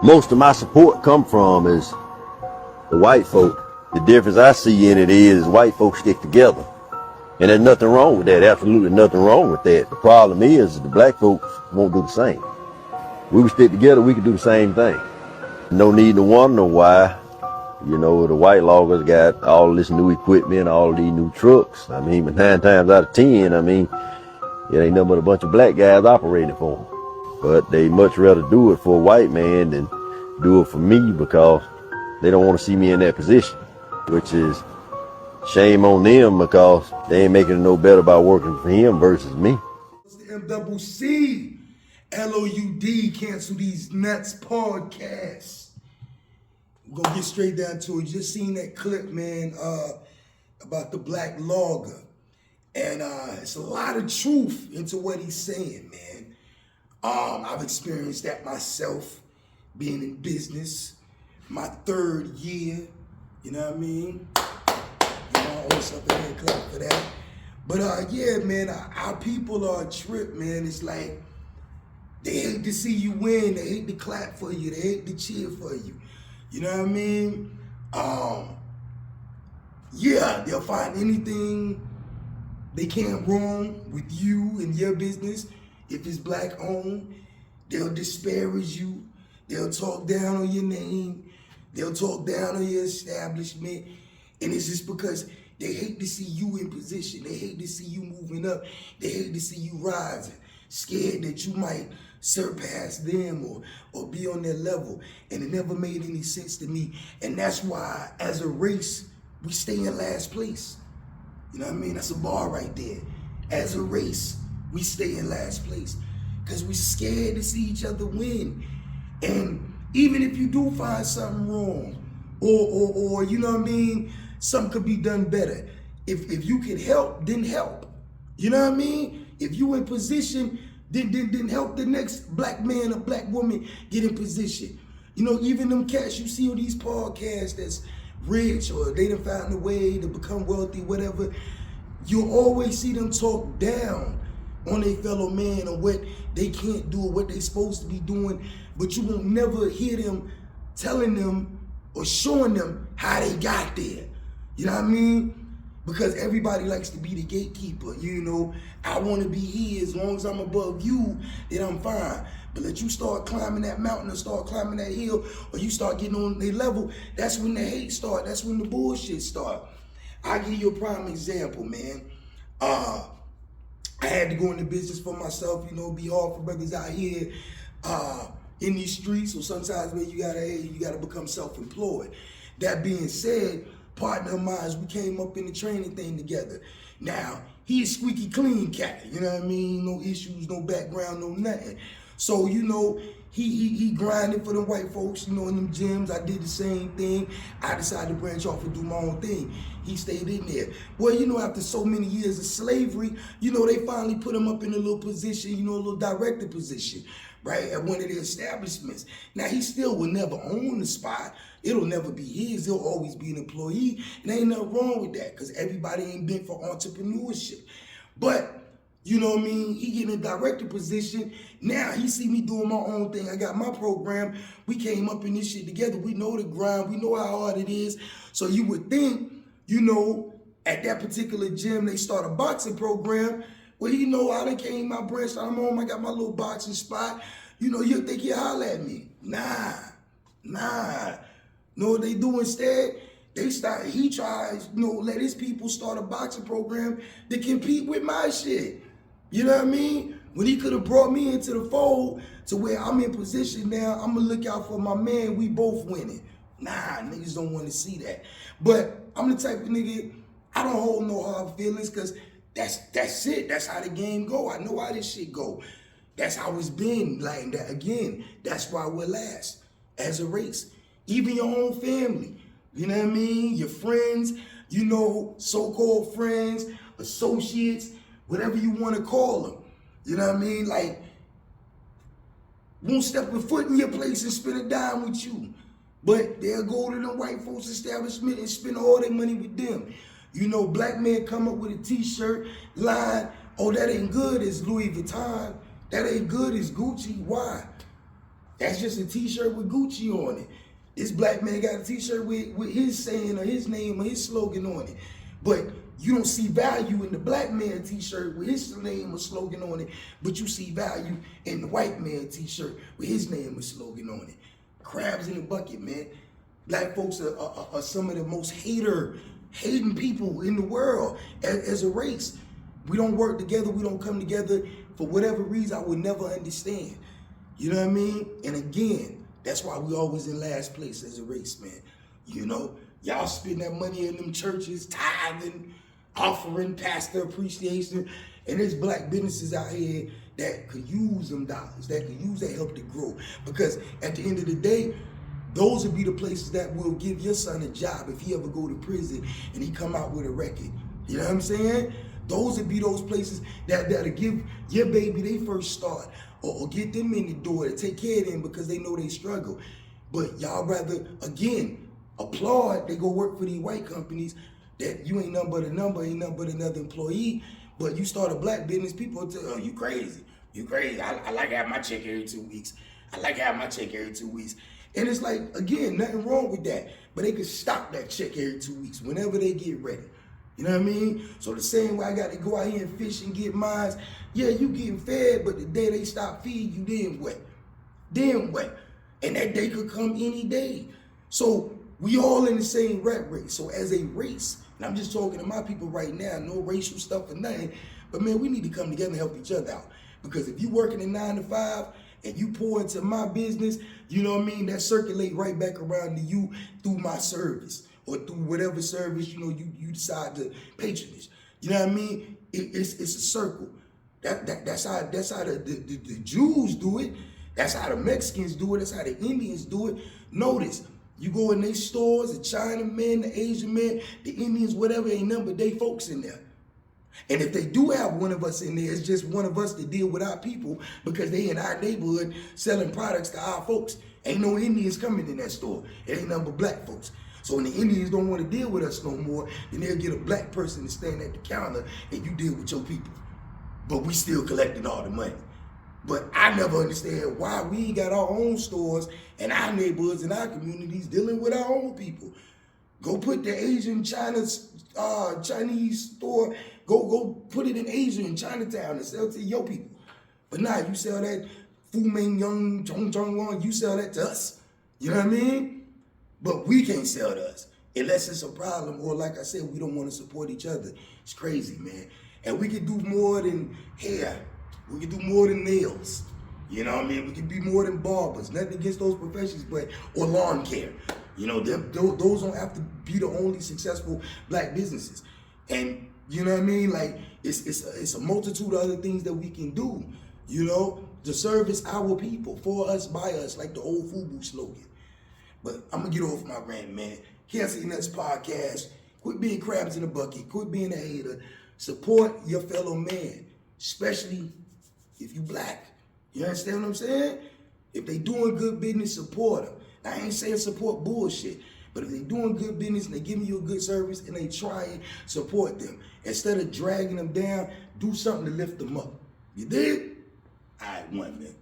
most of my support come from is the white folk. The difference I see in it is white folks stick together. And there's nothing wrong with that, absolutely nothing wrong with that. The problem is the black folks won't do the same. We would stick together, we could do the same thing. No need to wonder why, you know, the white loggers got all this new equipment, all these new trucks. I mean, but 9 times out of 10, I mean, it ain't nothing but a bunch of black guys operating for them. But they much rather do it for a white man than do it for me because they don't want to see me in that position, which is shame on them because they ain't making it no better by working for him versus me. It's the MCC, LOUD, Cancel These Nuts podcast. We're gonna get straight down to it. Just seen that clip, man, about the black logger. And it's a lot of truth into what he's saying, man. I've experienced that myself, being in business, my 3rd year, you know what I mean? You know, I owe something here, clap for that. But yeah, man, our people are a trip, man. It's like, they hate to see you win, they hate to clap for you, they hate to cheer for you. You know what I mean? Yeah, they'll find anything they can't wrong with you and your business. If it's black owned, they'll disparage you. They'll talk down on your name. They'll talk down on your establishment. And it's just because they hate to see you in position. They hate to see you moving up. They hate to see you rising. Scared that you might surpass them or be on their level. And it never made any sense to me. And that's why, as a race, we stay in last place. You know what I mean? That's a bar right there. As a race, we stay in last place because we're scared to see each other win. And even if you do find something wrong or you know what I mean, something could be done better. If you can help, then help. You know what I mean? If you in position, then help the next black man or black woman get in position. You know, even them cats you see on these podcasts that's rich or they done found a way to become wealthy, whatever, you'll always see them talk down on their fellow man or what they can't do or what they supposed to be doing, but you won't never hear them telling them or showing them how they got there. You know what I mean? Because everybody likes to be the gatekeeper. You know, I want to be here. As long as I'm above you, then I'm fine. But let you start climbing that mountain or start climbing that hill or you start getting on their level, that's when the hate start. That's when the bullshit start. I'll give you a prime example, man. I had to go into business for myself, you know, be hard for brothers out here in these streets. So sometimes, man, you gotta become self-employed. That being said, partner of mine, we came up in the training thing together. Now, he's squeaky clean cat, you know what I mean? No issues, no background, no nothing. So, you know, he grinded for them white folks, you know, in them gyms. I did the same thing. I decided to branch off and do my own thing. He stayed in there. Well, you know, after so many years of slavery, you know, they finally put him up in a little position, you know, a little director position, right, at one of the establishments. Now, he still will never own the spot. It'll never be his. He'll always be an employee. And ain't nothing wrong with that because everybody ain't bent for entrepreneurship. But, you know what I mean? He get in a director position. Now he see me doing my own thing. I got my program. We came up in this shit together. We know the grind. We know how hard it is. So you would think, you know, at that particular gym, they start a boxing program. Well, you know, I done came, I branched out, I'm home, I got my little boxing spot. You know, you'll think he'll holler at me. Nah. Know what they do instead? He tries, you know, let his people start a boxing program to compete with my shit. You know what I mean? When he could have brought me into the fold to where I'm in position now, I'm gonna look out for my man, we both winning. Nah, niggas don't want to see that. But I'm the type of nigga, I don't hold no hard feelings because that's it. That's how the game go. I know how this shit go. That's how it's been. Like that again, that's why we're last as a race. Even your own family. You know what I mean? Your friends, you know, so-called friends, associates, whatever you want to call them. You know what I mean? Like, won't step a foot in your place and spend a dime with you. But they'll go to the white folks establishment and spend all their money with them. You know, black men come up with a t-shirt line, oh, that ain't good, it's Louis Vuitton. That ain't good, it's Gucci. Why? That's just a t-shirt with Gucci on it. This black man got a t-shirt with his saying or his name or his slogan on it. But you don't see value in the black man t-shirt with his name or slogan on it, but you see value in the white man t-shirt with his name or slogan on it. Crabs in the bucket, man. Black folks are some of the most hating people in the world as a race. We don't work together, we don't come together for whatever reason I would never understand. You know what I mean? And again, that's why we always in last place as a race, man. You know, y'all spend that money in them churches, tithing, offering, pastor appreciation, and there's black businesses out here that could use them dollars, that could use that help to grow. Because at the end of the day, those would be the places that will give your son a job if he ever go to prison and he come out with a record. You know what I'm saying? Those would be those places that'll give your baby they first start or get them in the door to take care of them because they know they struggle. But y'all rather, again, applaud, they go work for these white companies that you ain't nothing but a number, ain't nothing but another employee, but you start a black business, people will tell, oh, you crazy. You crazy. I like having my check every 2 weeks. I like having my check every 2 weeks. And it's like, again, nothing wrong with that. But they can stop that check every 2 weeks whenever they get ready. You know what I mean? So the same way I got to go out here and fish and get mines, yeah, you getting fed, but the day they stop feeding you, then what? Then what? And that day could come any day. So we all in the same rat race. So as a race, and I'm just talking to my people right now, no racial stuff or nothing, but man, we need to come together and help each other out. Because if you working a 9 to 5 and you pour into my business, you know what I mean, that circulate right back around to you through my service or through whatever service, you know, you decide to patronage. You know what I mean? It's a circle. That's how the Jews do it. That's how the Mexicans do it. That's how the Indians do it. Notice, you go in their stores, the Chinamen, the Asian men, the Indians, whatever, ain't nothing but they folks in there. And if they do have one of us in there, it's just one of us to deal with our people because they in our neighborhood selling products to our folks. Ain't no Indians coming in that store. It ain't nothing but black folks. So when the Indians don't want to deal with us no more, then they'll get a black person to stand at the counter and you deal with your people. But we still collecting all the money. But I never understand why we ain't got our own stores and our neighborhoods and our communities dealing with our own people. Go put the Asian Chinese store, go put it in Asia in Chinatown and sell to your people. But now you sell that Fu Meng Young, Chong Chong Wong, you sell that to us. You know what I mean? But we can't sell to us unless it's a problem or like I said, we don't want to support each other. It's crazy, man. And we can do more than hair. We can do more than nails. You know what I mean? We can be more than barbers. Nothing against those professions, or lawn care. You know, those don't have to be the only successful black businesses. And you know what I mean? Like it's a multitude of other things that we can do. You know, to service our people, for us, by us, like the old FUBU slogan. But I'm gonna get off my rant, man. Can't Say Nuts podcast. Quit being crabs in the bucket. Quit being a hater. Support your fellow man, especially if you black. You understand what I'm saying? If they doing good business, support them. I ain't saying support bullshit, but if they doing good business and they giving you a good service and they trying, support them. Instead of dragging them down, do something to lift them up. You dig? All right, one minute.